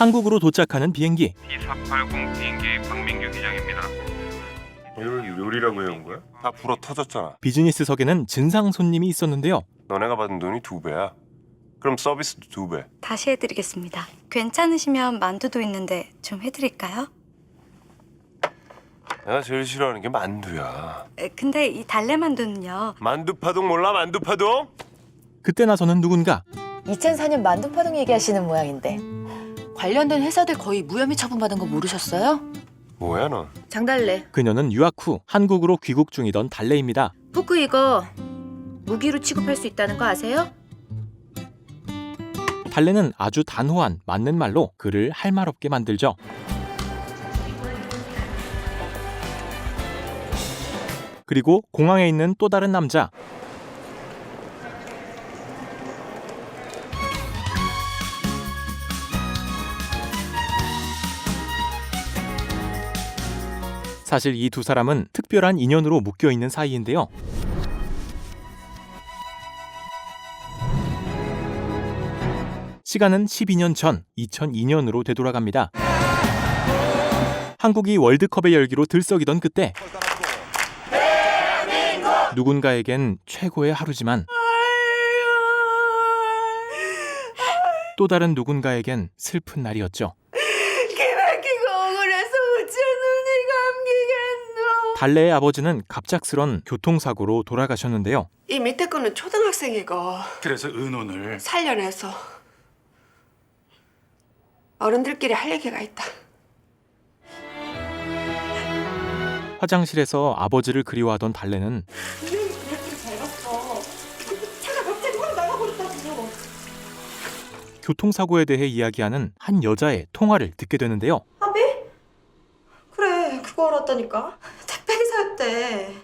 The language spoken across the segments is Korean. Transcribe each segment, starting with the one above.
한국으로 도착하는 비행기. D480 비행기 박민규 기장입니다. 이걸 요리라고 해온 거야? 다 불어 터졌잖아. 비즈니스석에는 진상 손님이 있었는데요. 너네가 받은 돈이 2배야. 그럼 서비스도 2배. 다시 해드리겠습니다. 괜찮으시면 만두도 있는데 좀 해드릴까요? 내가 제일 싫어하는 게 만두야. 근데 이 달래만두는요. 만두파동 몰라? 만두파동? 그때 나서는 누군가. 2004년 만두파동 얘기하시는 모양인데 관련된 회사들 거의 무혐의 처분받은 거 모르셨어요? 뭐야 넌? 장달래 그녀는 유학 후 한국으로 귀국 중이던 달래입니다. 포크 이거 무기로 취급할 수 있다는 거 아세요? 달래는 아주 단호한 맞는 말로 그를 할 말 없게 만들죠. 그리고 공항에 있는 또 다른 남자. 사실 이 두 사람은 특별한 인연으로 묶여 있는 사이인데요. 시간은 12년 전 2002년으로 되돌아갑니다. 한국이 월드컵의 열기로 들썩이던 그때 누군가에겐 최고의 하루지만 또 다른 누군가에겐 슬픈 날이었죠. 기막히고 억울해서 어째 눈이 감기겠노. 달래의 아버지는 갑작스런 교통사고로 돌아가셨는데요. 이 밑에 거는 초등학생이고 그래서 은혼을 살려내서 어른들끼리 할 얘기가 있다. 화장실에서 아버지를 그리워하던 달래는 교통사고에 대해 이야기하는 한 여자의 통화를 듣게 되는데요. 아비? 그래, 그거 알았다니까. 택배기사였대.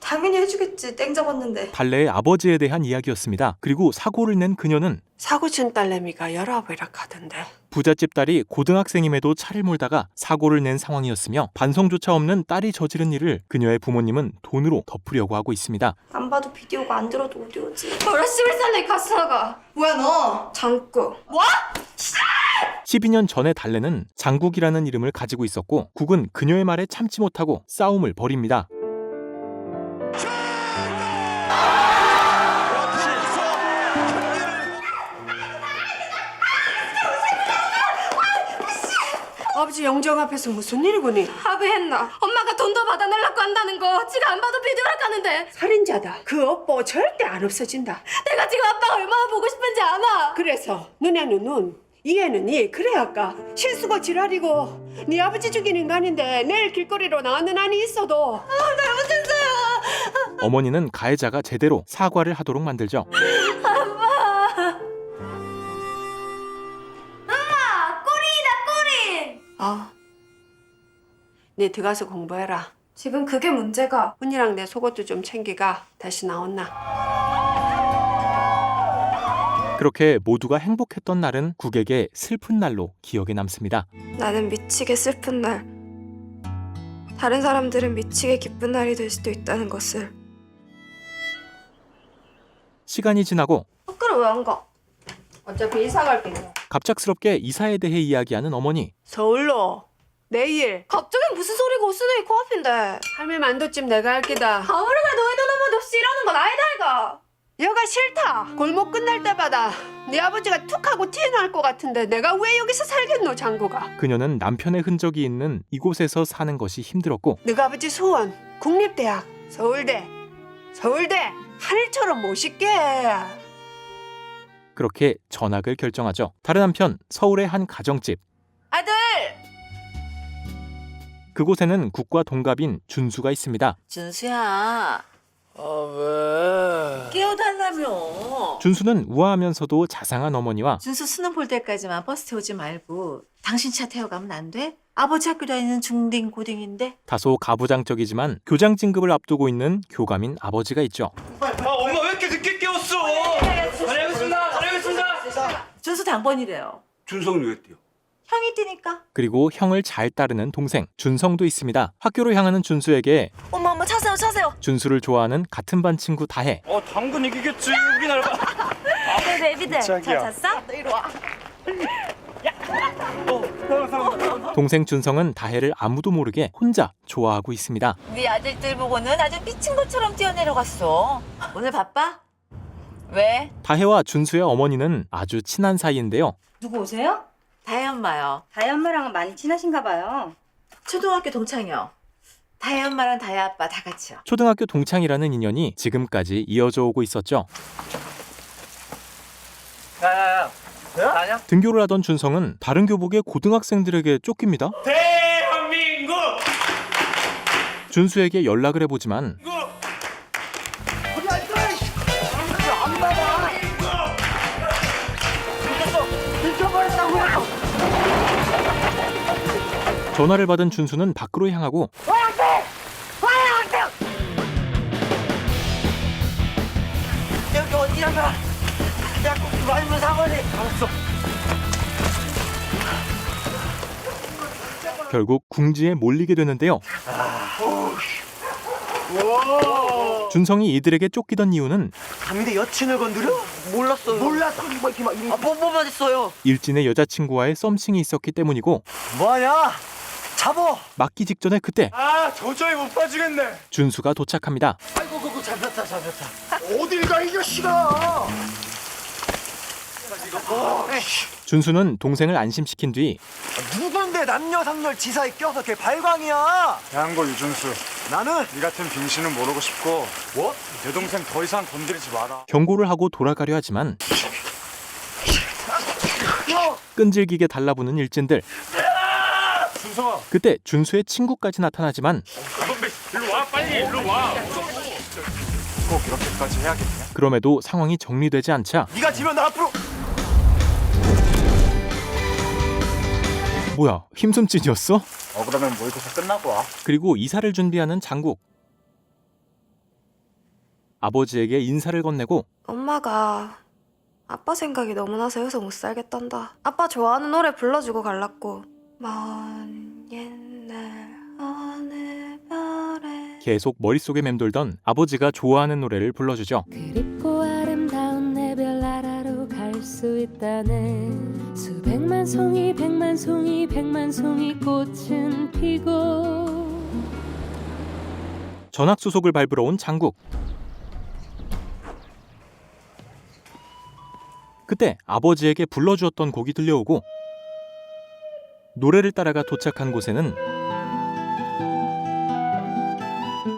당연히 해주겠지, 땡 잡았는데. 달래의 아버지에 대한 이야기였습니다. 그리고 사고를 낸 그녀는 사고 친 딸내미가 19이라 하던데. 부잣집 딸이 고등학생임에도 차를 몰다가 사고를 낸 상황이었으며 반성조차 없는 딸이 저지른 일을 그녀의 부모님은 돈으로 덮으려고 하고 있습니다. 안 봐도 비디오가 안 들어도 오디오지. 뭐라 11살내 가스 나가. 뭐야 너? 장구. 12년 전에 달래는 장국이라는 이름을 가지고 있었고 국은 그녀의 말에 참지 못하고 싸움을 벌입니다. 아버지 영정 앞에서 무슨 일이고니? 합의했나? 엄마가 돈 더 받아내려고 한다는 거 지가 안 봐도 비디오를 까는데. 살인자다. 그 업보 절대 안 없어진다. 내가 지금 아빠가 얼마나 보고 싶은지 아나? 그래서 눈에는 눈, 이에는 이. 그래 아까 실수고 지랄이고 네 아버지 죽인 인간인데 내일 길거리로 나가는 안이 있어도 잘못했어요. 어머니는 가해자가 제대로 사과를 하도록 만들죠. 네 들어가서 공부해라. 지금 그게 문제가. 훈이랑 내 속옷도 좀 챙기가. 다시 나온나. 그렇게 모두가 행복했던 날은 국에게 슬픈 날로 기억에 남습니다. 나는 미치게 슬픈 날. 다른 사람들은 미치게 기쁜 날이 될 수도 있다는 것을. 시간이 지나고 학교를 왜 안 가? 어차피 이사 갈게. 갑작스럽게 이사에 대해 이야기하는 어머니. 서울로 내일. 갑자기 무슨 소리고 옷쓰는 게 코앞인데. 할매 만두집 내가 할 기다. 아무리 그래도 의도 넘어도 없이 일하는 건 아니다 이가. 여가 싫다. 골목 끝날 때마다 네 아버지가 툭 하고 튀어나올 것 같은데 내가 왜 여기서 살겠노 장구가. 그녀는 남편의 흔적이 있는 이곳에서 사는 것이 힘들었고 네가 아버지 소원 국립대학 서울대 하늘처럼 멋있게. 그렇게 전학을 결정하죠. 다른 한편 서울의 한 가정집. 아들! 그곳에는 국과 동갑인 준수가 있습니다. 준수야 왜? 깨워달라며. 준수는 우아하면서도 자상한 어머니와 준수 수능 볼 때까지만 버스 태우지 말고 당신 차 태워가면 안 돼? 아버지 학교 다니는 중딩 고딩인데. 다소 가부장적이지만 교장 진급을 앞두고 있는 교감인 아버지가 있죠. 엄마 왜 이렇게 늦게 깨웠어? 다녀오겠습니다. 준수 당번이래요. 준성이 왜 뛰어? 형이 뛰니까. 그리고 형을 잘 따르는 동생 준성도 있습니다. 학교로 향하는 준수에게 엄마 차세요. 준수를 좋아하는 같은 반 친구 다혜. 당근 이기겠지. 우리나라. 베비들 잘 잤어? 어, 동생 준성은 다혜를 아무도 모르게 혼자 좋아하고 있습니다. 네 아들들 보고는 아주 미친 것처럼 뛰어내려갔어. 오늘 바빠? 왜? 다혜와 준수의 어머니는 아주 친한 사이인데요. 누구 오세요? 다혜 엄마요. 다혜 엄마랑은 많이 친하신가 봐요. 초등학교 동창이요. 다혜 엄마랑 다혜 아빠 다 같이요. 초등학교 동창이라는 인연이 지금까지 이어져 오고 있었죠. 등교를 하던 준성은 다른 교복의 고등학생들에게 쫓깁니다. 대한민국! 준수에게 연락을 해보지만 전화를 받은 준수는 밖으로 향하고 여기 어디라가? 야, 꼭 말면 사거리. 결국 궁지에 몰리게 되는데요. 준성이 이들에게 쫓기던 이유는 감히 여친을 건드려? 몰랐어요. 몰랐어. 뭐 맞았어요? 일진의 여자친구와의 썸씽이 있었기 때문이고 뭐하냐? 잡어. 맞기 직전에 그때 아 도저히 못 봐주겠네. 준수가 도착합니다. 아이고 그거 잡혔다. 어딜 가 이 자식아. 준수는 동생을 안심시킨 뒤 누군데 남녀상렬 지사에 껴서 걔 발광이야. 양고 유준수, 나는 네 같은 빙신은 모르고 싶고 뭐? 내 동생 더 이상 건드리지 마라. 경고를 하고 돌아가려 하지만 끈질기게 달라붙는 일진들. 준성아, 그때 준수의 친구까지 나타나지만 일로 와, 빨리 일로 와. 꼭 이렇게까지 해야겠냐? 그럼에도 상황이 정리되지 않자 네가 지면 나 앞으로. 뭐야, 힘숨찐이었어? 그러면 모의고사 끝나고 와. 그리고 이사를 준비하는 장국. 아버지에게 인사를 건네고 엄마가 아빠 생각이 너무 나서 여기서 못 살겠단다. 아빠 좋아하는 노래 불러주고 갈랐고. 먼 옛날 어느 별에 계속 머릿속에 맴돌던 아버지가 좋아하는 노래를 불러주죠. 그립고 아름다운 내별 나라로 갈 수 있다네. 수백만 송이 백만 송이 백만 송이 꽃은 피고. 전학수속을 밟으러 온 장국. 그때 아버지에게 불러주었던 곡이 들려오고 노래를 따라가 도착한 곳에는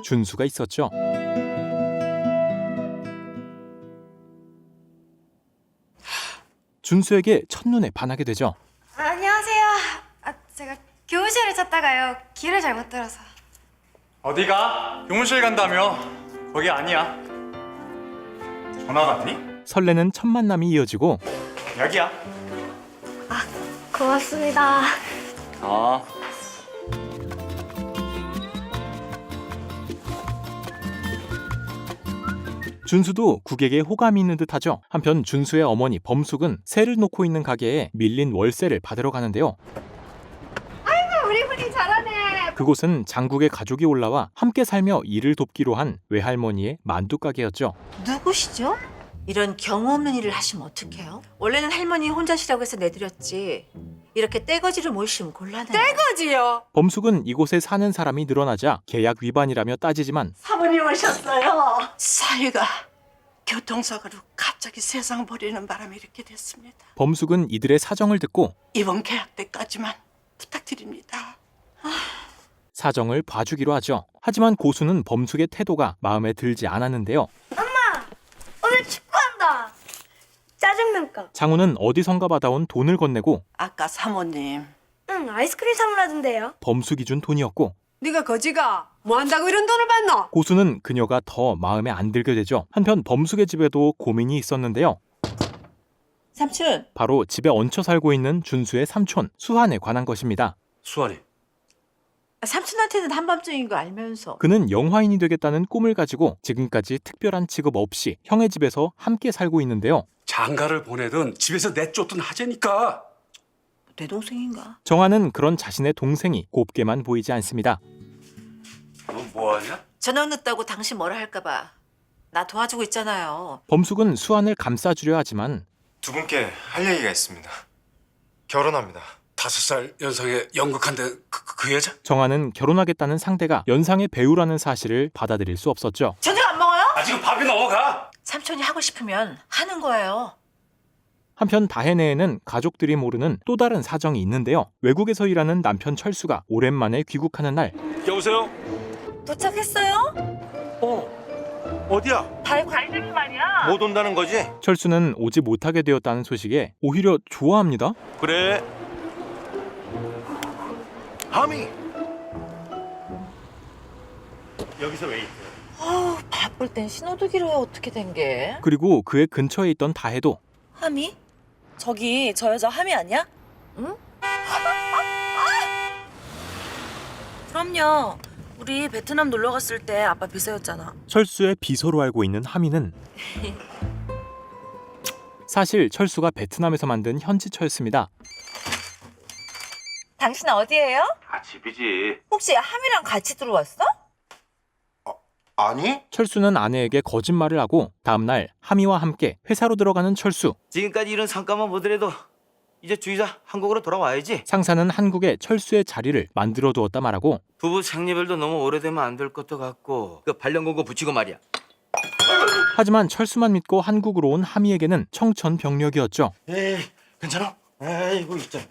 준수가 있었죠. 준수에게 첫눈에 반하게 되죠. 안녕하세요. 제가 교무실을 찾다가요. 길을 잘못 들어서. 어디가? 교무실 간다며? 거기 아니야. 전화 갔니? 설레는 첫 만남이 이어지고 여기야. 고맙습니다. 아. 준수도 국에게 호감이 있는 듯하죠. 한편 준수의 어머니 범숙은 새를 놓고 있는 가게에 밀린 월세를 받으러 가는데요. 우리 분이 잘하네. 그곳은 장국의 가족이 올라와 함께 살며 일을 돕기로 한 외할머니의 만두 가게였죠. 누구시죠? 이런 경우 없는 일을 하시면 어떡해요? 원래는 할머니 혼자시라고 해서 내드렸지. 이렇게 떼거지를 모시면 곤란해요. 떼거지요. 범숙은 이곳에 사는 사람이 늘어나자 계약 위반이라며 따지지만 사모님 오셨어요. 사위가 교통사고로 갑자기 세상 버리는 바람에 이렇게 됐습니다. 범숙은 이들의 사정을 듣고 이번 계약 때까지만 부탁드립니다. 사정을 봐주기로 하죠. 하지만 고수는 범숙의 태도가 마음에 들지 않았는데요. 오늘 축구한다. 짜증난까? 장우는 어디선가 받아온 돈을 건네고 아까 사모님 응, 아이스크림 사물하던데요. 범숙이 준 돈이었고 네가 거지가 뭐 한다고 이런 돈을 받노? 고수는 그녀가 더 마음에 안 들게 되죠. 한편 범숙의 집에도 고민이 있었는데요. 삼촌, 바로 집에 얹혀 살고 있는 준수의 삼촌 수한에 관한 것입니다. 수환이. 삼촌한테는 한밤중인 거 알면서. 그는 영화인이 되겠다는 꿈을 가지고 지금까지 특별한 직업 없이 형의 집에서 함께 살고 있는데요. 장가를 보내든 집에서 내쫓든 하자니까. 내 동생인가? 정아는 그런 자신의 동생이 곱게만 보이지 않습니다. 너 뭐하냐? 저녁 늦다고 당신 뭐라 할까 봐. 나 도와주고 있잖아요. 범숙은 수한을 감싸주려 하지만 두 분께 할 얘기가 있습니다. 결혼합니다. 5살 연상의 연극한데 그 여자? 정한은 결혼하겠다는 상대가 연상의 배우라는 사실을 받아들일 수 없었죠. 저녁 안 먹어요? 지금 밥이 넘어가. 삼촌이 하고 싶으면 하는 거예요. 한편 다혜네에는 가족들이 모르는 또 다른 사정이 있는데요. 외국에서 일하는 남편 철수가 오랜만에 귀국하는 날 여보세요? 도착했어요? 어디야? 달 관리되는 말이야. 못 온다는 거지? 철수는 오지 못하게 되었다는 소식에 오히려 좋아합니다. 그래. 하미. 여기서 왜 있어? 아우, 바쁠 땐 신호등이로 해 어떻게 된 게? 그리고 그의 근처에 있던 다혜도 하미? 저기 저 여자 하미 아니야? 응? 그럼요. 우리 베트남 놀러 갔을 때 아빠 비서였잖아. 철수의 비서로 알고 있는 하미는 사실 철수가 베트남에서 만든 현지처였습니다. 당신 어디예요? 집이지. 혹시 하미랑 같이 들어왔어? 아니? 철수는 아내에게 거짓말을 하고 다음날 하미와 함께 회사로 들어가는 철수. 지금까지 이런 성과만 보더라도 이제 주의사 한국으로 돌아와야지. 상사는 한국에 철수의 자리를 만들어 두었다 말하고 부부 생리별도 너무 오래되면 안 될 것도 같고 그 발령공고 붙이고 말이야. 하지만 철수만 믿고 한국으로 온 하미에게는 청천벽력이었죠. 에이, 괜찮아? 에이고 있잖아.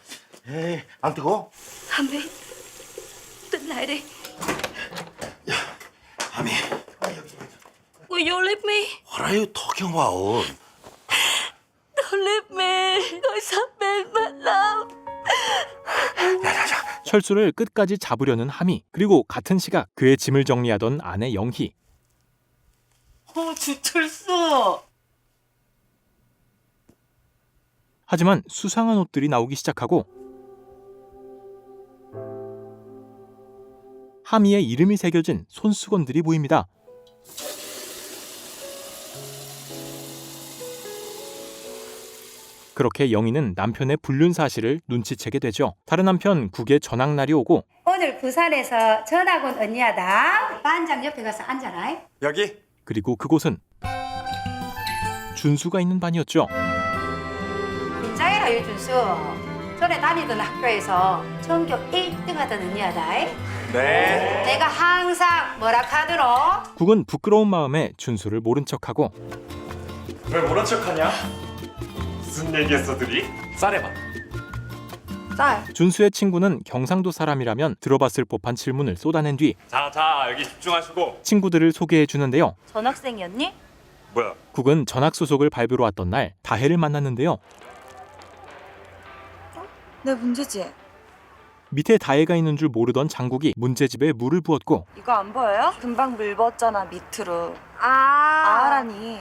에이, 안 뜨거워? 하미, tỉnh lại đi. 하미. Will you leave me? What are you talking about? Don't leave me. Tôi sắp bên mất đâu. 철수를 끝까지 잡으려는 하미, 그리고 같은 시각 그의 짐을 정리하던 아내 영희. 주철수. 하지만 수상한 옷들이 나오기 시작하고 하미의 이름이 새겨진 손수건들이 보입니다. 그렇게 영희는 남편의 불륜 사실을 눈치채게 되죠. 다른 한편 국의 전학날이 오고 오늘 부산에서 전학 온 언니야다. 반장 옆에 가서 앉아라. 여기. 그리고 그곳은 준수가 있는 반이었죠. 인자해라 유준수. 전에 다니던 학교에서 전교 1등 하던 언니야다. 네. 내가 항상 뭐라 카드로. 국은 부끄러운 마음에 준수를 모른 척하고 왜 모른 척하냐? 무슨 얘기했어들이? 쌀해봐. 쌀. 준수의 친구는 경상도 사람이라면 들어봤을 법한 질문을 쏟아낸 뒤 자 여기 집중하시고. 친구들을 소개해 주는데요. 전학생이었니? 뭐야? 국은 전학 소속을 밟으러 왔던 날 다혜를 만났는데요. 내 문제지. 밑에 다혜가 있는 줄 모르던 장국이 문제집에 물을 부었고 이거 안 보여요? 금방 물 부었잖아 밑으로. 아. 아라니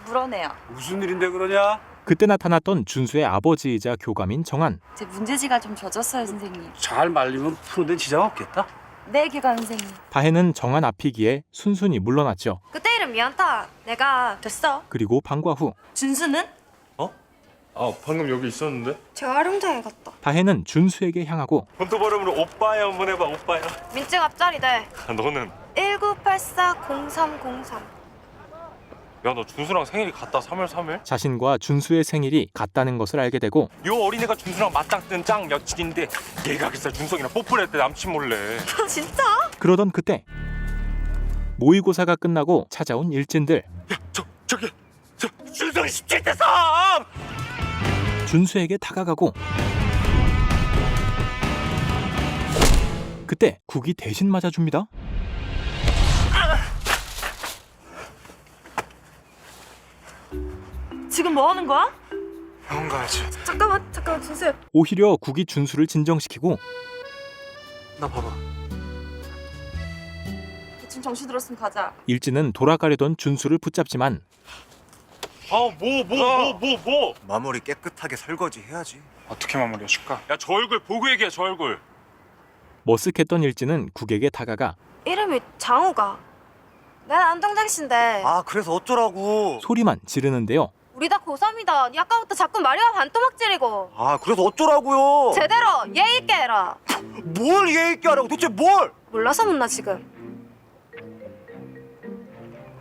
물어내요. 무슨 일인데 그러냐? 그때 나타났던 준수의 아버지이자 교감인 정한. 제 문제지가 좀 젖었어요 선생님. 잘 말리면 푸는 데는 지장 없겠다. 네 교감 선생님. 다혜는 정한 앞이기에 순순히 물러났죠. 그때 일은 미안다. 내가 됐어. 그리고 방과 후 준수는? 방금 여기 있었는데? 재활용장에 갔다. 다혜는 준수에게 향하고 본토 발음으로 오빠야 한번 해봐, 오빠야. 민증 앞자리 돼. 너는? 1984-0303. 야, 너 준수랑 생일이 같다, 3월 3일? 자신과 준수의 생일이 같다는 것을 알게 되고 요 어린애가 준수랑 맞짱뜬 짱 며칠인데 얘가 글쎄 준석이랑 뽀뽀를 했대, 남친 몰래. 진짜? 그러던 그때 모의고사가 끝나고 찾아온 일진들. 저기 준석이 17대 3! 준수에게 다가가고 그때 국이 대신 맞아줍니다. 지금 뭐 하는 거야? 병원 가야지. 잠깐만 준수야. 오히려 국이 준수를 진정시키고 나 봐봐. 지금 정신 들었으면 가자. 일진은 돌아가려던 준수를 붙잡지만 뭐? 마무리 깨끗하게 설거지 해야지. 어떻게 마무리해줄까? 야, 저 얼굴 보고 얘기해, 저 얼굴. 머쓱했던 일진은 국에게 다가가 이름이 장우가. 난 안동장 씨인데. 아 그래서 어쩌라고. 소리만 지르는데요. 우리 다 고3이다. 니 아까부터 자꾸 마리아 반토막질이고. 아 그래서 어쩌라고요. 제대로 예의 있게 해라. 뭘 예의 있게 하라고 도대체 뭘. 몰라서 묻나 지금.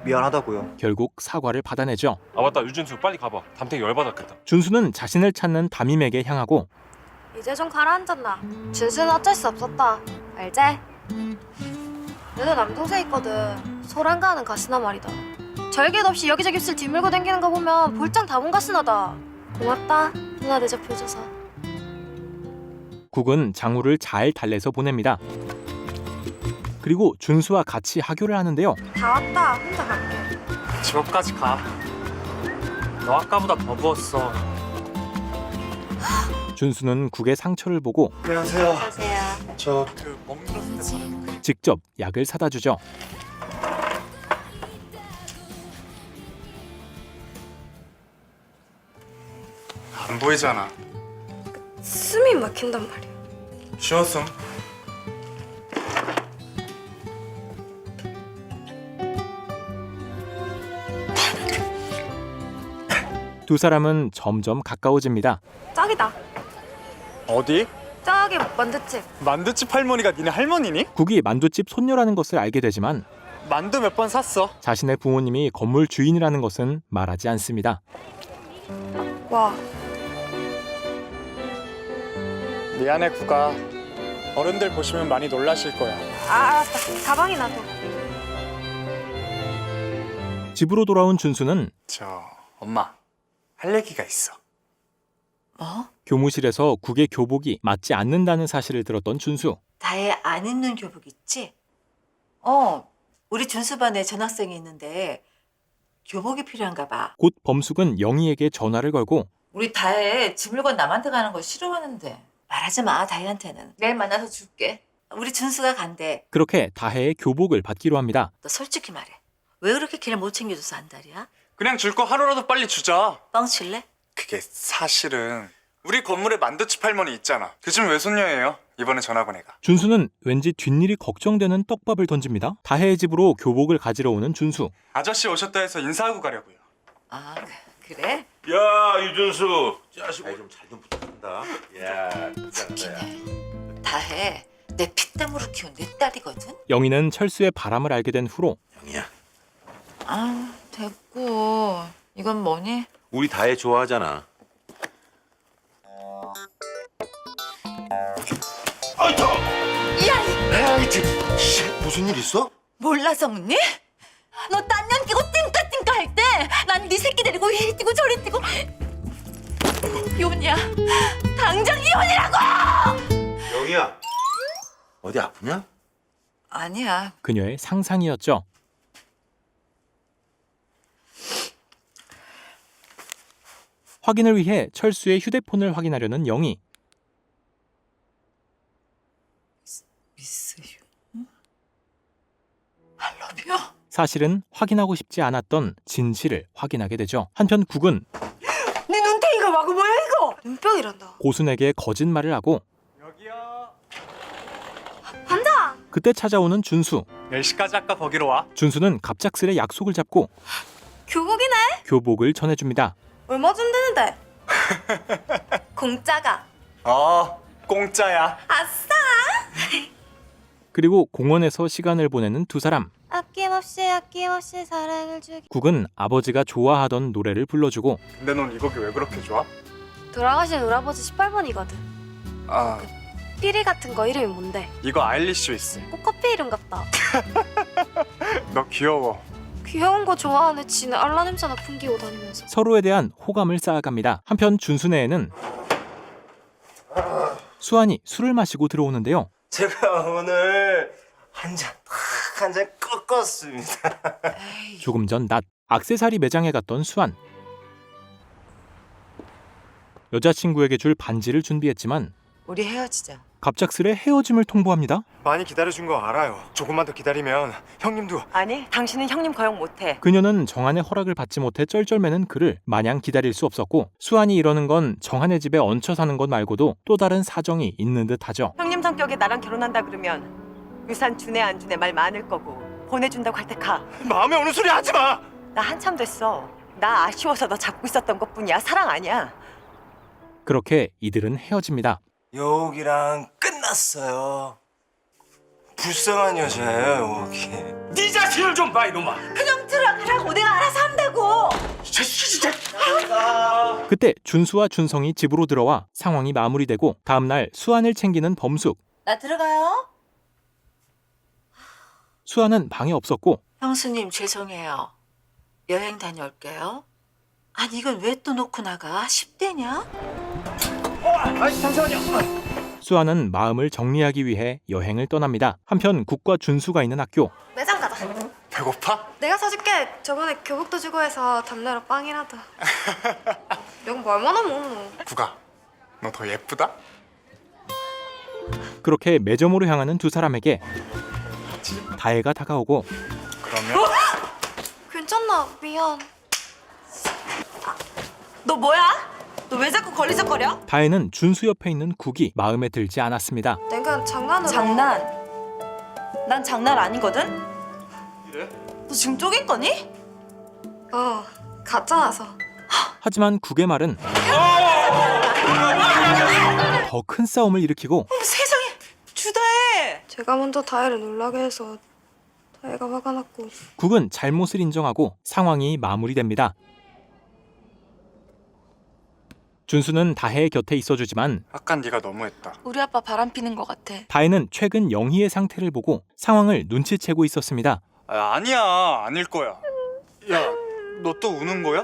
미안하다고요. 결국 사과를 받아내죠. 아, 맞다. 유준수 빨리 가봐. 담탱이 열받았겠다. 준수는 자신을 찾는 담임에게 향하고 이제 좀 가라앉았나? 준수는 어쩔 수 없었다. 알지? 너도 남동생 있거든. 소란가하는 가스나 말이다. 절개도 없이 여기저기 술 뒤물고 댕기는 거 보면 볼장 다본 가스나다. 고맙다. 누나 대접해줘서. 국은 장우를 잘 달래서 보냅니다. 그리고 준수와 같이 하교를 하는데요. 다 왔다. 혼자 갈게. 집앞까지 가. 너 아까보다 더 부었어. 준수는 국의 상처를 보고 안녕하세요. 안녕하세요. 저 직접 약을 사다 주죠. 안 보이잖아. 숨이 막힌단 말이야. 쉬었음. 두 사람은 점점 가까워집니다. 짝이다. 어디? 짝이 만두집. 만두집 할머니가 니네 할머니니? 국이 만두집 손녀라는 것을 알게 되지만 만두 몇 번 샀어. 자신의 부모님이 건물 주인이라는 것은 말하지 않습니다. 와. 미안해 구가. 어른들 보시면 많이 놀라실 거야. 알았다. 가방이 나도. 집으로 돌아온 준수는 엄마 할 얘기가 있어. 뭐? 교무실에서 국의 교복이 맞지 않는다는 사실을 들었던 준수. 다혜 안 입는 교복 있지? 우리 준수반에 전학생이 있는데 교복이 필요한가 봐. 곧 범숙은 영희에게 전화를 걸고 우리 다혜 지 물건 남한테 가는 거 싫어하는데. 말하지 마, 다혜한테는. 내일 만나서 줄게. 우리 준수가 간대. 그렇게 다혜의 교복을 받기로 합니다. 너 솔직히 말해. 왜 그렇게 걔를 못 챙겨줘서 안달이야? 그냥 줄 거 하루라도 빨리 주자. 뻥칠래? 그게 사실은 우리 건물에 만두집 할머니 있잖아. 그 집 외손녀예요. 이번에 전학 온 애가. 준수는 왠지 뒷일이 걱정되는 떡밥을 던집니다. 다혜의 집으로 교복을 가지러 오는 준수. 아저씨 오셨다 해서 인사하고 가려고요. 아, 그래? 야 유준수 자식 좀 잘 좀 부탁한다. 야 웃기네. 다혜, 내 피땀으로 키운 내 딸이거든? 영희는 철수의 바람을 알게 된 후로 영희야 아, 됐고. 이건 뭐니? 우리 다혜 좋아하잖아. 아이고 무슨 일 있어? 몰라서 묻니? 너 딴 년 끼고 띵까띵까 할 때 난 네 새끼 데리고 이리 뛰고 저리 뛰고 이혼이야. 당장 이혼이라고! 영희야 어디 아프냐? 아니야. 그녀의 상상이었죠. 확인을 위해 철수의 휴대폰을 확인하려는 영희. 미스 유. I love you. 사실은 확인하고 싶지 않았던 진실을 확인하게 되죠. 한편 국은 네 눈탱이가 마구 뭐야 이거? 눈병이란다. 고순에게 거짓말을 하고 여기요. 간다. 그때 찾아오는 준수. 10시까지 아까 거기로 와. 준수는 갑작스레 약속을 잡고 교복이네. 교복을 전해줍니다. 얼마 좀 되는데? 공짜가. 공짜야. 아싸. 그리고 공원에서 시간을 보내는 두 사람. 아낌없이 사랑을 주기. 국은 아버지가 좋아하던 노래를 불러주고 근데 넌 이 곡이 왜 그렇게 좋아? 돌아가신 우리 아버지 18번이거든. 아 삐리 같은 거 이름이 뭔데? 이거 아일리시 위스. 꼭 커피 이름 같다. 너 귀여워. 귀여운 거 좋아하는 지는 알라 냄새나 풍기고 다니면서. 서로에 대한 호감을 쌓아갑니다. 한편 준수네에는 수환이 술을 마시고 들어오는데요. 제가 오늘 한 잔 꺾었습니다. 조금 전 낮 액세서리 매장에 갔던 수환. 여자친구에게 줄 반지를 준비했지만 우리 헤어지자. 갑작스레 헤어짐을 통보합니다. 많이 기다려준 거 알아요. 조금만 더 기다리면 형님도. 아니, 당신은 형님 거역 못해. 그녀는 정한의 허락을 받지 못해 쩔쩔매는 그를 마냥 기다릴 수 없었고 수환이 이러는 건 정한의 집에 얹혀 사는 것 말고도 또 다른 사정이 있는 듯하죠. 형님 성격에 나랑 결혼한다 그러면 유산 주네 안 주네 말 많을 거고 보내준다고 할 때 가. 마음에 오는 소리 하지 마. 나 한참 됐어. 나 아쉬워서 너 잡고 있었던 것뿐이야. 사랑 아니야. 그렇게 이들은 헤어집니다. 여기랑 끝났어요. 불쌍한 여자예요 여기. 네 자식을 좀 봐 이놈아. 그냥 들어가라고. 내가 알아서 한다고. 그때 준수와 준성이 집으로 들어와 상황이 마무리되고 다음날 수안을 챙기는 범숙. 나 들어가요. 수안은 방에 없었고 형수님 죄송해요. 여행 다녀올게요. 아니 이건 왜 또 놓고 나가? 10대냐? 아니 잠시만요. 수안은 마음을 정리하기 위해 여행을 떠납니다. 한편 국과 준수가 있는 학교. 매장 가자. 배고파? 내가 사줄게. 저번에 교복도 주고 해서 담배로 빵이라도. 이건 뭐 얼마나 먹노? 구가, 너 더 예쁘다? 그렇게 매점으로 향하는 두 사람에게 다혜가 다가오고 그러면 괜찮나? 미안. 너 뭐야? 너 왜 자꾸 걸리적거려? 다혜는 준수 옆에 있는 국이 마음에 들지 않았습니다. 내가 장난으로. 장난? 난 장난 아니거든? 너 지금 쪼갠 거니? 가짜라서. 하지만 국의 말은 더 큰 싸움을 일으키고 세상에, 주다혜! 제가 먼저 다혜를 놀라게 해서 다혜가 화가 났고. 국은 잘못을 인정하고 상황이 마무리됩니다. 준수는 다혜의 곁에 있어주지만 아깐 네가 너무했다. 우리 아빠 바람 피는 것 같아. 다혜는 최근 영희의 상태를 보고 상황을 눈치채고 있었습니다. 아니야, 아닐 거야. 야, 너 또 우는 거야?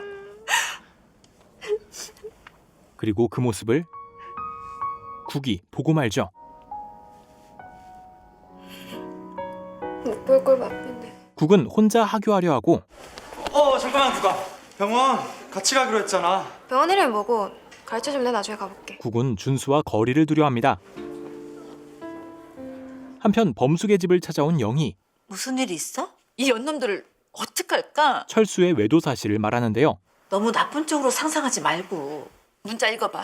그리고 그 모습을 국이 보고 말죠. 못 볼 걸 바쁜데. 국은 혼자 하교하려 하고 잠깐만 구가. 병원 같이 가기로 했잖아. 병원 이름이 뭐고 가르쳐 주면 나중에 가볼게. 국은 준수와 거리를 두려워합니다. 한편 범숙의 집을 찾아온 영희. 무슨 일 있어? 이 연놈들을 어떡할까? 철수의 외도 사실을 말하는데요. 너무 나쁜 쪽으로 상상하지 말고. 문자 읽어봐.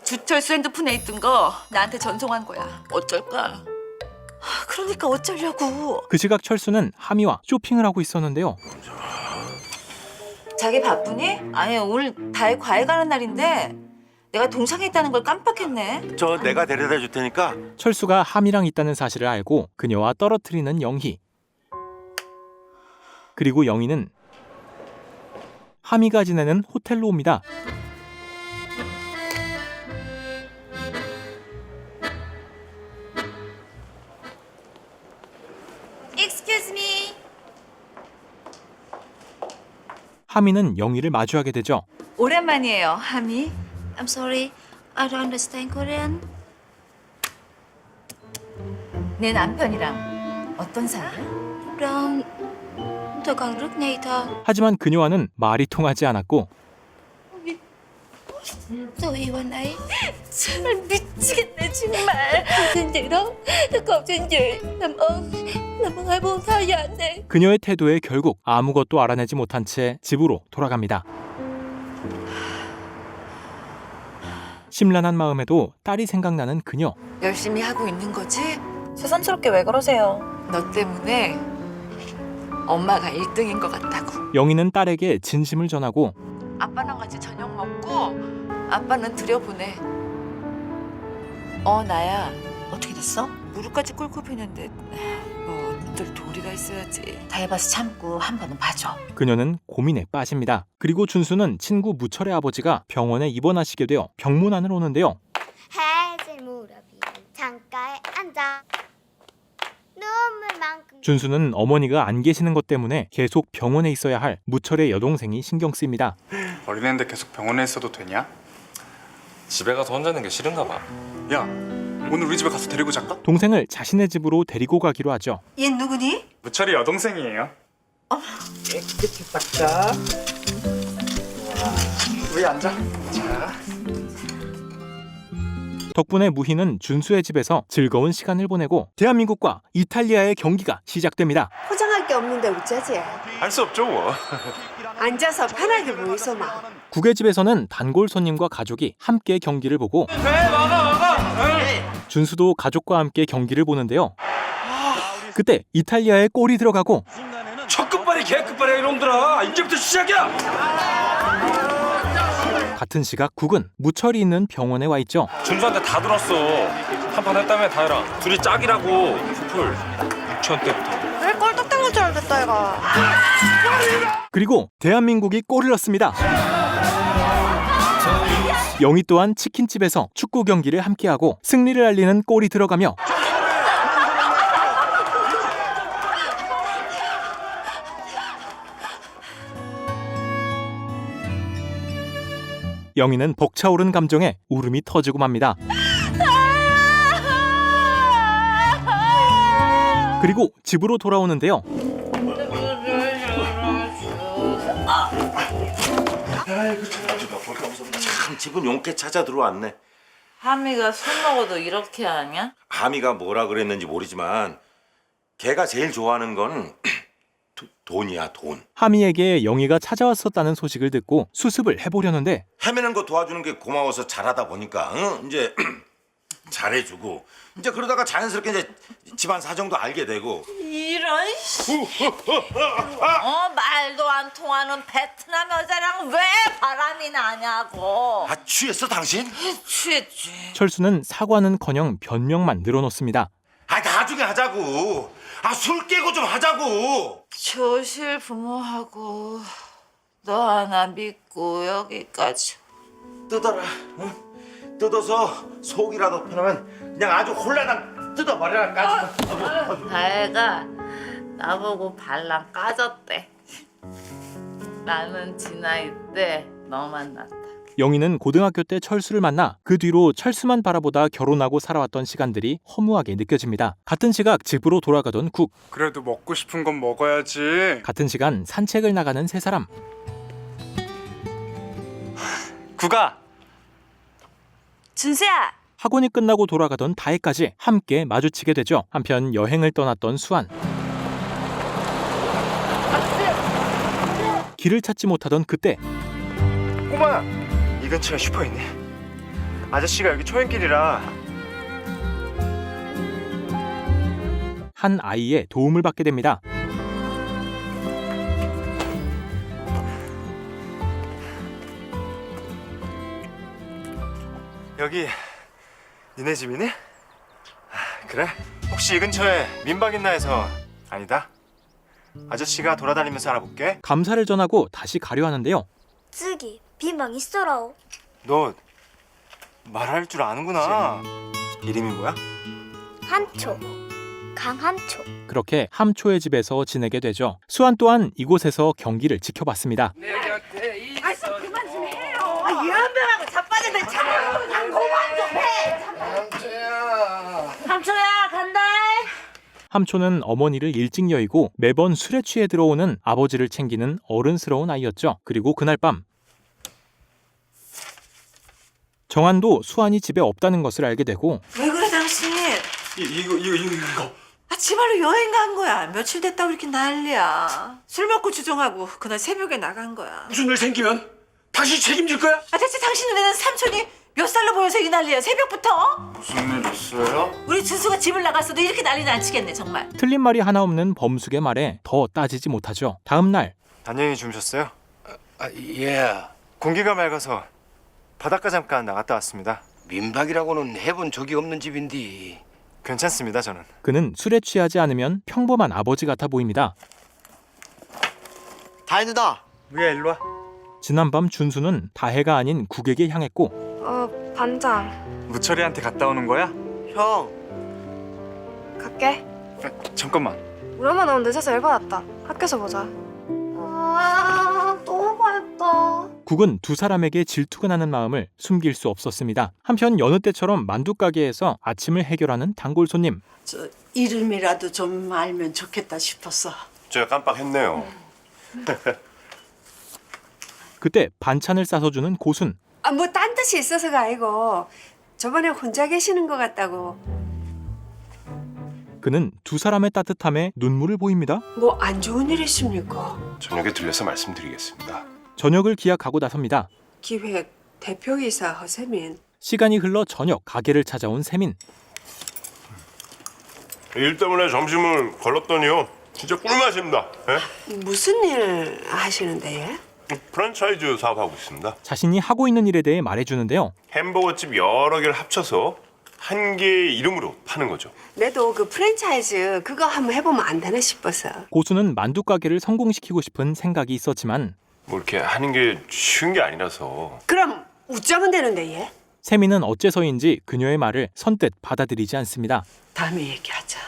주철수 핸드폰에 있던 거 나한테 전송한 거야. 어쩔까? 그러니까 어쩌려고. 그 시각 철수는 하미와 쇼핑을 하고 있었는데요. 자기 바쁘니? 아니 오늘 다혜 과외 가는 날인데 내가 동창회 있다는 걸 깜빡했네. 저 내가 데려다 줄 테니까. 철수가 하미랑 있다는 사실을 알고 그녀와 떨어뜨리는 영희. 그리고 영희는 하미가 지내는 호텔로 옵니다. Excuse me. 하미는 영희를 마주하게 되죠. 오랜만이에요, 하미. I'm sorry. I don't understand Korean. 내 남편이랑 어떤 사이야? Don't. Tôi còn rất ngây thơ. 하지만 그녀와는 말이 통하지 않았고 Tôi yêu anh ấy. 정말 미치겠네 정말. Xin chị đó. Tôi cầu xin chị. Làm ơn hãy buông tha cho anh đi. 그녀의 태도에 결국 아무것도 알아내지 못한 채 집으로 돌아갑니다. 심란한 마음에도 딸이 생각나는 그녀. 열심히 하고 있는 거지? 새삼스럽게 왜 그러세요? 너 때문에 엄마가 1등인 것 같다고. 영희는 딸에게 진심을 전하고 아빠랑 같이 저녁 먹고 아빠는 들여보내. 나야. 어떻게 됐어? 무릎까지 꿇고 피는데 늘 도리가 있어야지. 다 해봐서 참고 한 번은 봐줘. 그녀는 고민에 빠집니다. 그리고 준수는 친구 무철의 아버지가 병원에 입원하시게 되어 병문안을 오는데요. 해질 무렵 위에 창가에 앉아 눈물만큼. 준수는 어머니가 안 계시는 것 때문에 계속 병원에 있어야 할 무철의 여동생이 신경 쓰입니다. 어린애인데 계속 병원에 있어도 되냐? 집에 가서 혼자 있는 게 싫은가 봐. 야, 오늘 우리 집에 가서 데리고 잘까? 동생을 자신의 집으로 데리고 가기로 하죠. 얜 누구니? 무철이 여동생이에요. 깨끗이 닦자. 여기 앉아. 자. 덕분에 무희는 준수의 집에서 즐거운 시간을 보내고 대한민국과 이탈리아의 경기가 시작됩니다. 포장할 게 없는데 어쩌지? 할 수 없죠 뭐. 앉아서 편하게 모이소마. 국의 집에서는 단골 손님과 가족이 함께 경기를 보고 준수도 가족과 함께 경기를 보는데요. 그때 이탈리아의 골이 들어가고 첫 끝발이 개 끝발이야 이놈들아. 이제부터 시작이야. 같은 시각 국은 무철이 있는 병원에 와 있죠. 준수한테 다 들었어. 한 판 했다며 다혜랑. 둘이 짝이라고. 풀. 유치원 때부터. 왜 꼴떡당할 줄 알겠다 얘가. 그리고 대한민국이 골을 넣습니다. 영희 또한 치킨집에서 축구 경기를 함께하고 승리를 알리는 골이 들어가며 영희는 벅차오른 감정에 울음이 터지고 맙니다. 그리고 집으로 돌아오는데요. 참 집은 용케 찾아 들어왔네. 하미가 술 먹어도 이렇게 하냐? 하미가 뭐라 그랬는지 모르지만 걔가 제일 좋아하는 건 돈이야, 돈. 하미에게 영희가 찾아왔었다는 소식을 듣고 수습을 해보려는데 헤매는 거 도와주는 게 고마워서 잘하다 보니까 이제 잘해주고 이제 그러다가 자연스럽게 이제 집안 사정도 알게 되고. 이런 말도 안 통하는 베트남 여자랑 왜 바람이 나냐고. 아, 취했어 당신? 취했지. 철수는 사과는커녕 변명만 늘어놓습니다. 아, 나중에 하자고. 아, 술 깨고 좀 하자고. 조실 부모하고 너 하나 믿고 여기까지. 뜯어라. 응? 뜯어서 속이라도 편하면 그냥 아주 홀라당 뜯어버려라. 까지. 다혜가 나보고 발랑 까졌대. 나는 지 나이 때 너 만났다. 영희는 고등학교 때 철수를 만나 그 뒤로 철수만 바라보다 결혼하고 살아왔던 시간들이 허무하게 느껴집니다. 같은 시각 집으로 돌아가던 국. 그래도 먹고 싶은 건 먹어야지. 같은 시간 산책을 나가는 세 사람. 국아. 준수야. 학원이 끝나고 돌아가던 다혜까지 함께 마주치게 되죠. 한편 여행을 떠났던 수환. 길을 찾지 못하던 그때 꼬마, 이 근처에 슈퍼 있니? 아저씨가 여기 초행길이라. 한 아이의 도움을 받게 됩니다. 여기 니네 집이니? 그래? 혹시 이 근처에 민박 있나 해서. 아니다. 아저씨가 돌아다니면서 알아볼게. 감사를 전하고 다시 가려 하는데요. 쯔기 비망 있어라오. 너 말할 줄 아는구나. 이름이 뭐야? 함초 강함초. 그렇게 함초의 집에서 지내게 되죠. 수환 또한 이곳에서 경기를 지켜봤습니다. 그만 좀 해요. 연병하고 자빠졌네. 참 그만 좀 해. 함초야 간다. 함초는 어머니를 일찍 여의고 매번 술에 취해 들어오는 아버지를 챙기는 어른스러운 아이였죠. 그리고 그날 밤 정한도 수환이 집에 없다는 것을 알게 되고 왜 그래 당신? 이거. 아 지발로 여행 간 거야. 며칠 됐다고 이렇게 난리야. 술 먹고 주정하고 그날 새벽에 나간 거야. 무슨 일 생기면 다시 책임질 거야? 아 대체 당신 눈에는 삼촌이 몇 살로 보여서 이 난리야. 새벽부터? 무슨 일 있어요? 우리 준수가 집을 나갔어도 이렇게 난리는 안 치겠네 정말. 틀린 말이 하나 없는 범숙의 말에 더 따지지 못하죠. 다음 날 안녕히 주무셨어요? 예. 공기가 맑아서 바닷가 잠깐 나갔다 왔습니다. 민박이라고는 해본 적이 없는 집인데. 괜찮습니다 저는. 그는 술에 취하지 않으면 평범한 아버지 같아 보입니다. 다혜 누나. 우야 일로 와. 지난밤 준수는 다혜가 아닌 국에게 향했고 반장. 무철이한테 갔다 오는 거야? 형. 갈게. 잠깐만. 우리 엄마 너무 늦어서 열받았다. 학교에서 보자. 너무 밝다. 국은 두 사람에게 질투가 나는 마음을 숨길 수 없었습니다. 한편 여느 때처럼 만두가게에서 아침을 해결하는 단골 손님. 저 이름이라도 좀 알면 좋겠다 싶어서. 제가 깜빡했네요. 그때 반찬을 싸서 주는 고순. 뭐 딴 뜻이 있어서가 아니고 저번에 혼자 계시는 것 같다고. 그는 두 사람의 따뜻함에 눈물을 보입니다. 뭐 안 좋은 일 있습니까? 저녁에 들려서 말씀드리겠습니다. 저녁을 기약하고 나섭니다. 기획 대표이사 허세민. 시간이 흘러 저녁 가게를 찾아온 세민. 일 때문에 점심을 걸렀더니요. 진짜 꿀맛입니다. 예? 무슨 일 하시는데? 프랜차이즈 사업하고 있습니다. 자신이 하고 있는 일에 대해 말해주는데요. 햄버거집 여러 개를 합쳐서 한 개의 이름으로 파는 거죠. 내도 그 프랜차이즈 그거 한번 해보면 안 되나 싶어서. 고수는 만두 가게를 성공시키고 싶은 생각이 있었지만 뭐 이렇게 하는 게 쉬운 게 아니라서. 그럼 웃자면 되는데 얘? 세미는 어째서인지 그녀의 말을 선뜻 받아들이지 않습니다. 다음에 얘기하자.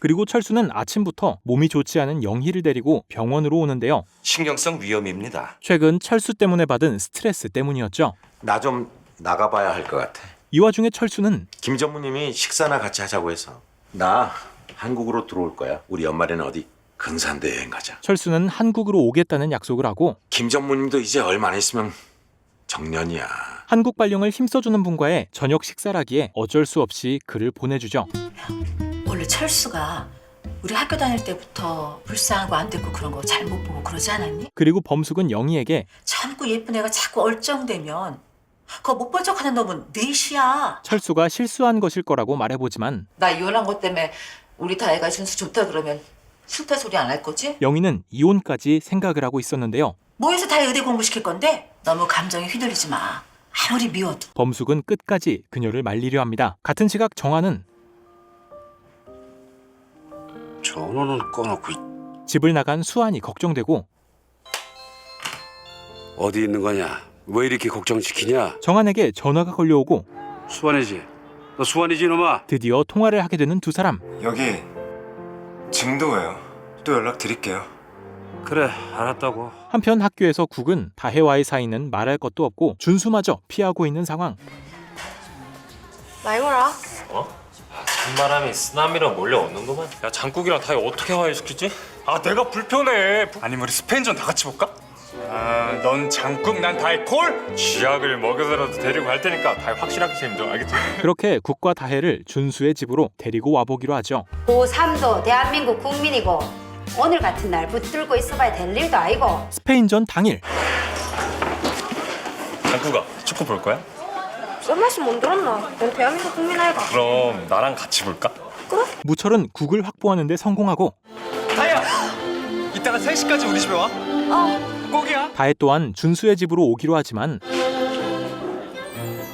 그리고 철수는 아침부터 몸이 좋지 않은 영희를 데리고 병원으로 오는데요. 신경성 위염입니다. 최근 철수 때문에 받은 스트레스 때문이었죠. 나 좀 나가봐야 할 것 같아. 이 와중에 철수는 김 전무님이 식사나 같이 하자고 해서 나 한국으로 들어올 거야. 우리 연말에는 어디 근산대 여행 가자. 철수는 한국으로 오겠다는 약속을 하고 김 전무님도 이제 얼마 안 있으면 정년이야. 한국 발령을 힘써주는 분과의 저녁 식사라기에 어쩔 수 없이 그를 보내주죠. 원래 철수가 우리 학교 다닐 때부터 불쌍하고 안 됐고 그런 거 잘 못 보고 그러지 않았니? 그리고 범숙은 영희에게 젊고 예쁜 애가 자꾸 얼쩡대면 그거 못 본 척하는 놈은 넷이야. 철수가 실수한 것일 거라고 말해보지만 나 이혼한 것 때문에 우리 다혜가 준수 좋다 그러면 싫다 소리 안 할 거지? 영희는 이혼까지 생각을 하고 있었는데요. 뭐해서 다혜 의대 공부시킬 건데? 너무 감정에 휘둘리지 마. 아무리 미워도. 범숙은 끝까지 그녀를 말리려 합니다. 같은 시각 정화는 전화는 꺼놓고 집을 나간 수환이 걱정되고 어디 있는 거냐? 왜 이렇게 걱정시키냐? 정한에게 전화가 걸려오고 수환이지? 너 수환이지 이놈아? 드디어 통화를 하게 되는 두 사람. 여기 증도예요. 또 연락드릴게요. 그래 알았다고. 한편 학교에서 국은 다혜와의 사이는 말할 것도 없고 준수마저 피하고 있는 상황. 말거라. 찬바람이 쓰나미로 몰래 오는구만. 야 장국이랑 다혜 어떻게 화해시키지? 아 내가 불편해. 아니면 우리 스페인전 다 같이 볼까? 아, 넌 장국, 난 다이 콜? 쥐약을 먹여서라도 데리고 갈 테니까 다혜 확실하게 책임져, 알겠지? 그렇게 국과 다혜를 준수의 집으로 데리고 와보기로 하죠. 고3도 대한민국 국민이고 오늘 같은 날 붙들고 있어봐야 될 일도 아니고. 스페인전 당일 장국아 축구 볼 거야? 썸 말씀 못 들었나? 넌 대한민국 국민 아이가. 그럼 나랑 같이 볼까? 무철은 국을 확보하는 데 성공하고 다혜야! 이따가 3시까지 우리 집에 와. 꼭이야. 다혜 또한 준수의 집으로 오기로 하지만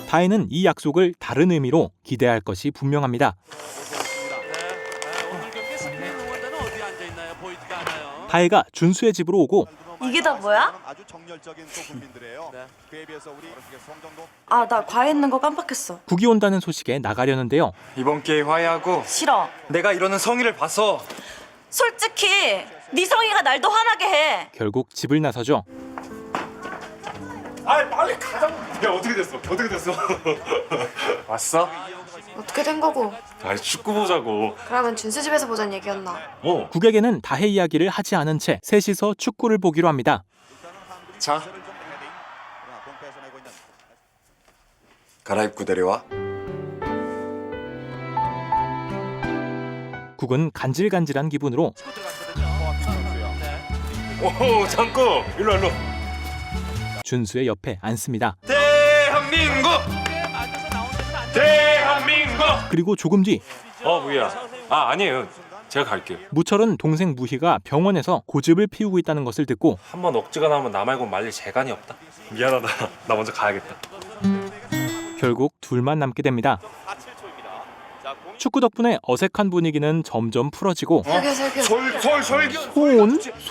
다혜는 이 약속을 다른 의미로 기대할 것이 분명합니다. 다혜가 준수의 집으로 오고 이게 다 뭐야? 아, 나 과외 있는 거 깜빡했어. 국이 온다는 소식에 나가려는데요. 이번 기회에 화해하고 싫어. 내가 이러는 성의를 봐서 솔직히 네 성의가 날 더 화나게 해. 결국 집을 나서죠. 아 빨리 가자. 야 어떻게 됐어? 어떻게 됐어? 왔어? 어떻게 된 거고? 아 축구 보자고. 그러면 준수 집에서 보자는 얘기였나? 국에게는 다혜 이야기를 하지 않은 채 셋이서 축구를 보기로 합니다. 자, 갈아입고 내려와. 국은 간질간질한 기분으로 오 장국 일로 일로. 준수의 옆에 앉습니다. 대한민국. 대한민국. 그리고 조금 뒤 무희야. 아 아니에요. 제가 갈게요. 무철은 동생 무희가 병원에서 고집을 피우고 있다는 것을 듣고 한 번 억지가 나오면 나 말고 말릴 재간이 없다. 미안하다. 나 먼저 가야겠다. 결국 둘만 남게 됩니다. 축구 덕분에 어색한 분위기는 점점 풀어지고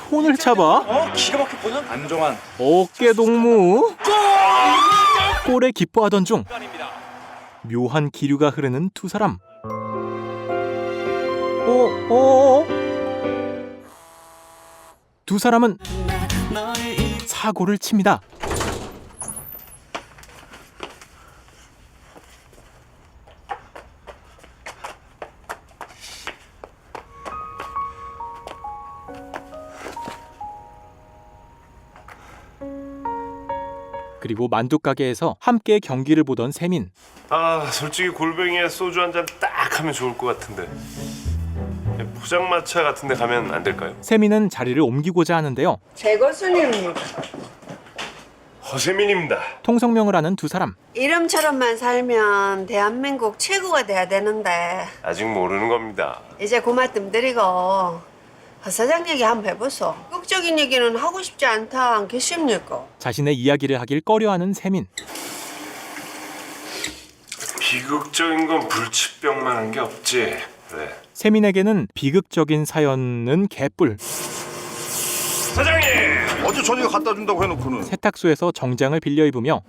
손을 잡아 기가 막혔거든? 안정환 어깨 동무 골에 기뻐하던 중 묘한 기류가 흐르는 두 사람. 두 사람은 사고를 칩니다. 그리고 만두가게에서 함께 경기를 보던 세민. 아 솔직히 골뱅이에 소주 한 잔 딱 하면 좋을 것 같은데 포장마차 같은 데 가면 안 될까요? 세민은 자리를 옮기고자 하는데요. 재고순입니다. 허세민입니다. 통성명을 하는 두 사람. 이름처럼만 살면 대한민국 최고가 돼야 되는데 아직 모르는 겁니다. 이제 고마뜸 드리고 허 사장 얘기 한번 해보소. 극적인 얘기는 하고 싶지 않다 않겠습니까? 자신의 이야기를 하길 꺼려하는 세민. 비극적인 건 불치병만한 게 없지. 그래. 세민에게는 비극적인 사연은 개뿔. 사장님! 어제 저녁에 갖다 준다고 해놓고는. 세탁소에서 정장을 빌려 입으며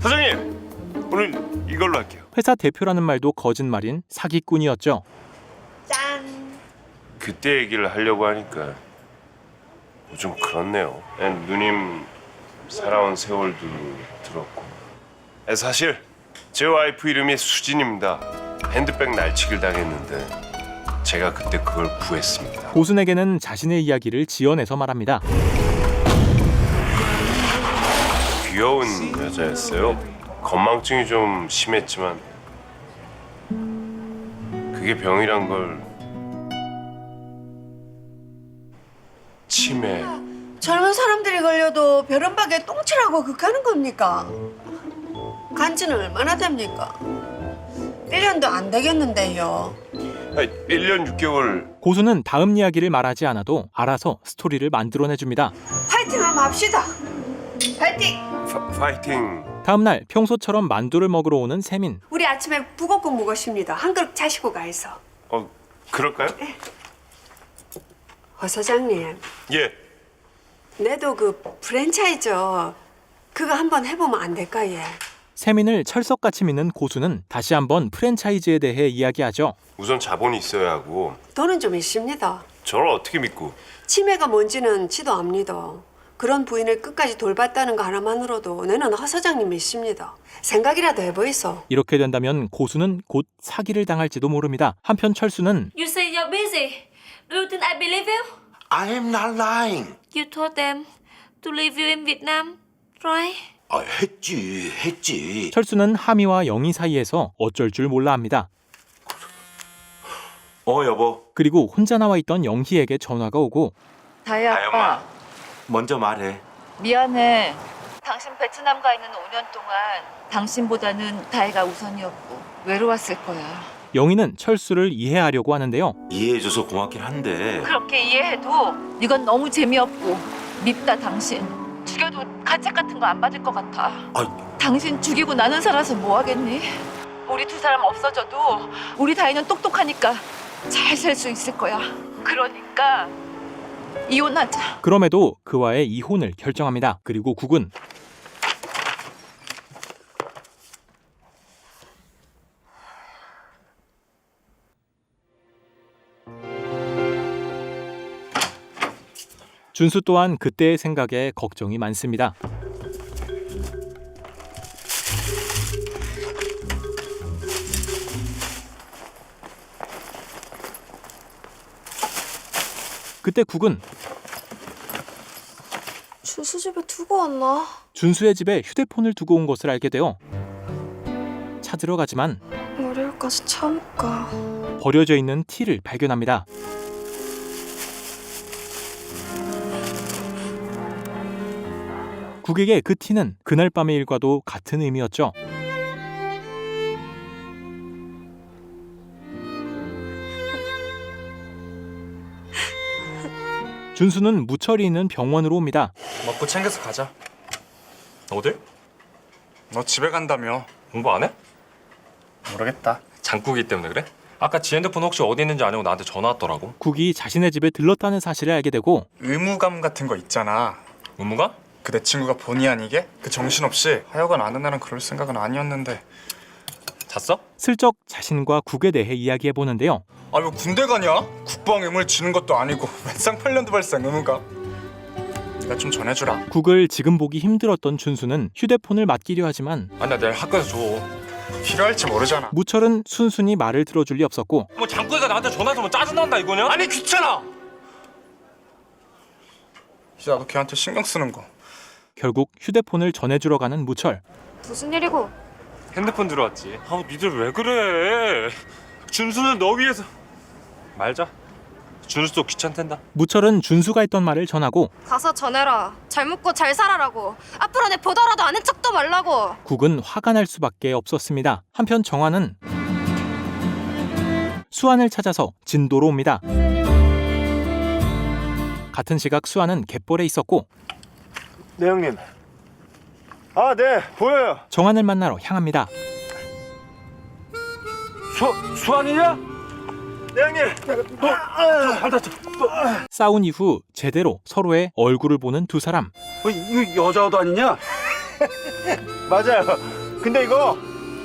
사장님! 오늘 이걸로 할게요. 회사 대표라는 말도 거짓말인 사기꾼이었죠. 짠. 그때 얘기를 하려고 하니까 좀 그렇네요. 누님 살아온 세월도 들었고. 사실 제 와이프 이름이 수진입니다. 핸드백 날치기를 당했는데 제가 그때 그걸 구했습니다. 고순에게는 자신의 이야기를 지어내서 말합니다. 귀여운 여자였어요. 건망증이 좀 심했지만 그게 병이란 걸 치매. 젊은 사람들이 걸려도 벼른박에 똥칠하고 극하는 겁니까? 간지는 얼마나 됩니까? 1년도 안 되겠는데요. 1년 6개월. 고수는 다음 이야기를 말하지 않아도 알아서 스토리를 만들어내줍니다. 파이팅 한번 합시다. 파이팅! 파이팅. 다음 날 평소처럼 만두를 먹으러 오는 세민. 우리 아침에 북엇국 먹었습니다. 한 그릇 자시고 가이소. 그럴까요? 허 사장님, 예. 내도 그 프랜차이즈 그거 한번 해보면 안 될까 예? 세민을 철석같이 믿는 고수는 다시 한번 프랜차이즈에 대해 이야기하죠. 우선 자본이 있어야 하고. 돈은 좀 있습니다. 저를 어떻게 믿고? 치매가 뭔지는 지도 압니다. 그런 부인을 끝까지 돌봤다는 거 하나만으로도 내는 허 사장님 믿습니다. 생각이라도 해보이소. 이렇게 된다면 고수는 곧 사기를 당할지도 모릅니다. 한편 철수는 You say you're busy. Do you think I believe you? I am not lying. You told them to leave you in Vietnam, right? 했지. 철수는 하미와 영희 사이에서 어쩔 줄 몰라 합니다. 여보. 그리고 혼자 나와 있던 영희에게 전화가 오고. 다혜 아빠, 먼저 말해. 미안해. 당신 베트남 가 있는 5년 동안 당신보다는 다혜가 우선이었고 외로웠을 거야. 영희는 철수를 이해하려고 하는데요. 이해해줘서 고맙긴 한데. 그렇게 이해해도 이건 너무 재미없고 밉다 당신. 죽여도 가책 같은 거 안 받을 것 같아. 당신 죽이고 나는 살아서 뭐 하겠니? 우리 두 사람 없어져도 우리 다혜는 똑똑하니까 잘 살 수 있을 거야. 그러니까 이혼하자. 그럼에도 그와의 이혼을 결정합니다. 그리고 국은 준수 또한 그때의 생각에 걱정이 많습니다. 그때 국은 준수 집에 두고 왔나? 준수의 집에 휴대폰을 두고 온 것을 알게 되어 찾으러 가지만 월요일까지 참을까? 버려져 있는 티를 발견합니다. 국에게 그 티는 그날 밤의 일과도 같은 의미였죠. 준수는 무철이 있는 병원으로 옵니다. 먹고 챙겨서 가자. 어딜? 너 집에 간다며. 공부 안 해? 모르겠다. 장국이 때문에 그래? 아까 지 핸드폰 혹시 어디 있는지 아냐고 나한테 전화 왔더라고. 국이 자신의 집에 들렀다는 사실을 알게 되고 의무감 같은 거 있잖아. 의무감? 그 내 친구가 본의 아니게 그 정신없이 하여간 아는 나는 그럴 생각은 아니었는데. 잤어? 슬쩍 자신과 국에 대해 이야기해보는데요. 아 왜 군대 가냐? 국방 의무를 지는 것도 아니고 웬 쌍팔년도 발상 의무가. 네가 좀 전해주라. 국을 지금 보기 힘들었던 준수는 휴대폰을 맡기려 하지만 아니야 내일 학교에서 줘. 필요할지 모르잖아. 무철은 순순히 말을 들어줄 리 없었고 뭐 장구이가 나한테 전화해서 뭐 짜증난다 이거냐? 아니 귀찮아. 이제 나도 걔한테 신경 쓰는 거. 결국 휴대폰을 전해주러 가는 무철. 무슨 일이고? 핸드폰 들어왔지. 니들 왜 그래? 준수는 너 위해서. 말자. 준수도 귀찮댄다. 무철은 준수가 했던 말을 전하고 가서 전해라. 잘 묻고 잘 살아라고. 앞으로 내 보더라도 아는 척도 말라고. 국은 화가 날 수밖에 없었습니다. 한편 정화는 수환을 찾아서 진도로 옵니다. 같은 시각 수환은 갯벌에 있었고 네 형님. 아 네 보여요. 정환을 만나러 향합니다. 수환이냐? 네 형님. 싸운 이후 제대로 서로의 얼굴을 보는 두 사람. 이거 여자 옷 아니냐? 맞아요. 근데 이거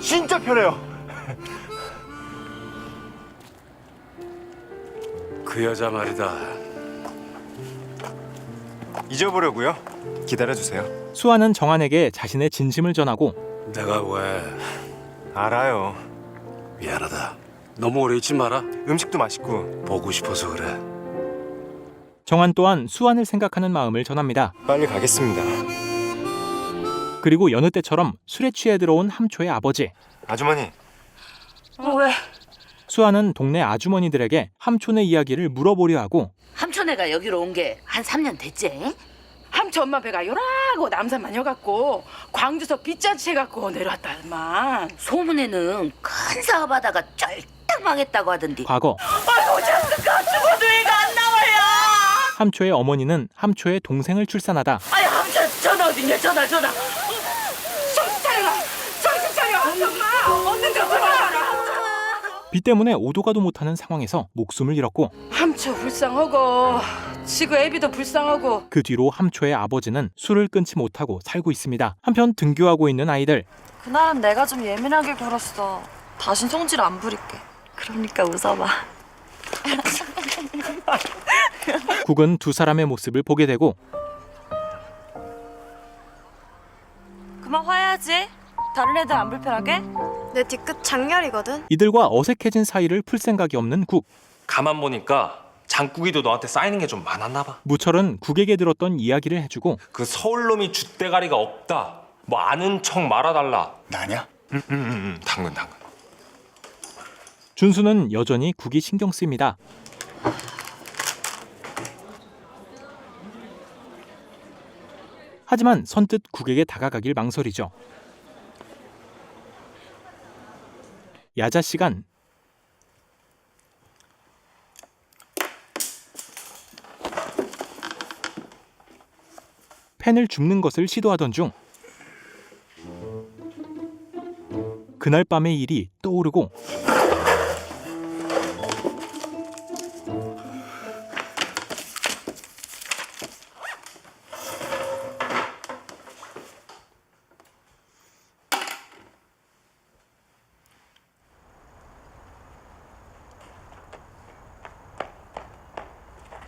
진짜 편해요. 그 여자 말이다. 잊어보려고요. 기다려주세요. 수아는 정한에게 자신의 진심을 전하고 내가 왜? 알아요. 미안하다. 너무 오래 있지 마라. 음식도 맛있고 보고 싶어서 그래. 정한 또한 수아를 생각하는 마음을 전합니다. 빨리 가겠습니다. 그리고 여느 때처럼 술에 취해 들어온 함초의 아버지. 아주머니. 왜? 수아는 동네 아주머니들에게 함촌의 이야기를 물어보려 하고 함촌애가 여기로 온 게 한 3년 됐지? 함초 엄마 배가 요라고 남산만 여갖고 광주서 빚잔치 해갖고 내려왔다만. 소문에는 큰 사업하다가 쫄딱 망했다고 하던데. 과거 아이고 자꾸 죽어도 애가 안 나와요. 함초의 어머니는 함초의 동생을 출산하다 아이 함초 전화 어딨냐 전화. 정신 차려라. 정신 차려. 엄마 얻는 거 그만하라. 비 때문에 오도 가도 못하는 상황에서 목숨을 잃었고 함초 불쌍하고 지구 애비도 불쌍하고. 그 뒤로 함초의 아버지는 술을 끊지 못하고 살고 있습니다. 한편 등교하고 있는 아이들. 그날은 내가 좀 예민하게 굴었어. 다신 성질 안 부릴게. 그러니까 웃어봐. 국은 두 사람의 모습을 보게 되고 그만 화해하지. 다른 애들 안 불편하게? 내 뒤끝 장렬이거든. 이들과 어색해진 사이를 풀 생각이 없는 국. 가만 보니까 장국이도 너한테 쌓이는 게 좀 많았나 봐. 무철은 국에게 들었던 이야기를 해주고 그 서울놈이 줏대가리가 없다. 뭐 아는 척 말아달라. 나냐? 당근. 준수는 여전히 국이 신경 쓰입니다. 하지만 선뜻 국에게 다가가길 망설이죠. 야자 시간. 펜을 줍는 것을 시도하던 중 그날 밤의 일이 떠오르고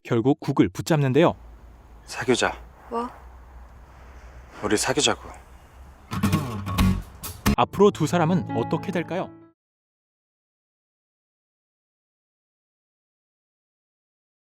결국 국을 붙잡는데요. 사귀자. 뭐? 우리 사귀자고. 앞으로 두 사람은 어떻게 될까요?